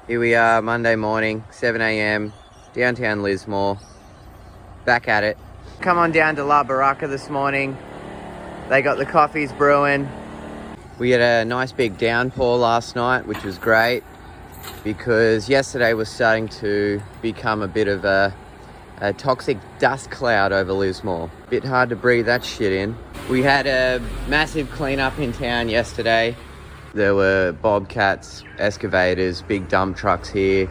Here we are, Monday morning, 7 a.m, downtown Lismore, back at it. Come on down to La Baraka this morning. They got the coffees brewing. We had a nice big downpour last night, which was great because yesterday was starting to become a bit of a toxic dust cloud over Lismore. Bit hard to breathe that shit in. We had a massive cleanup in town yesterday. There were bobcats, excavators, big dump trucks here,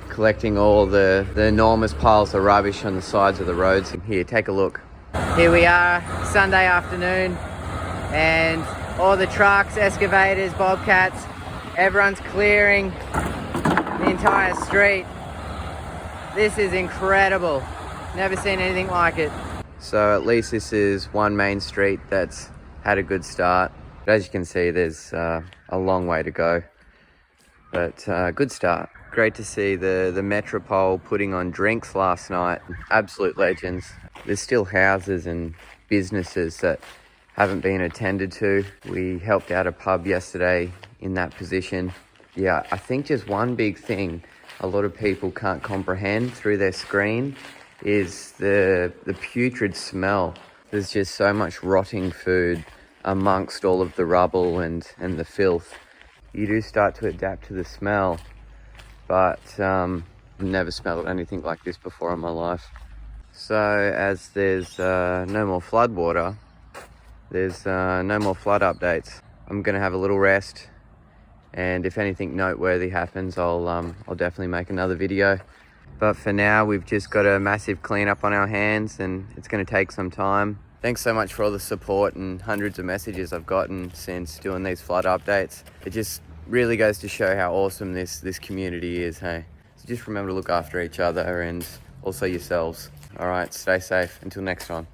collecting all the enormous piles of rubbish on the sides of the roads. Here, take a look. Here we are, Sunday afternoon, and all the trucks, excavators, bobcats, everyone's clearing the entire street. This is incredible. Never seen anything like it. So at least this is one main street that's had a good start. But as you can see, there's a long way to go. But good start. Great to see the Metropole putting on drinks last night. Absolute legends. There's still houses and businesses that haven't been attended to. We helped out a pub yesterday in that position. Yeah, I think just one big thing a lot of people can't comprehend through their screen is the putrid smell. There's just so much rotting food amongst all of the rubble and the filth. You do start to adapt to the smell, but I've never smelled anything like this before in my life. So as there's no more flood water, there's no more flood updates. I'm gonna have a little rest, and if anything noteworthy happens, I'll definitely make another video. But for now, we've just got a massive cleanup on our hands, and it's gonna take some time. Thanks so much for all the support and hundreds of messages I've gotten since doing these flood updates. It just really goes to show how awesome this community is, hey? So just remember to look after each other and also yourselves. All right, stay safe. Until next time.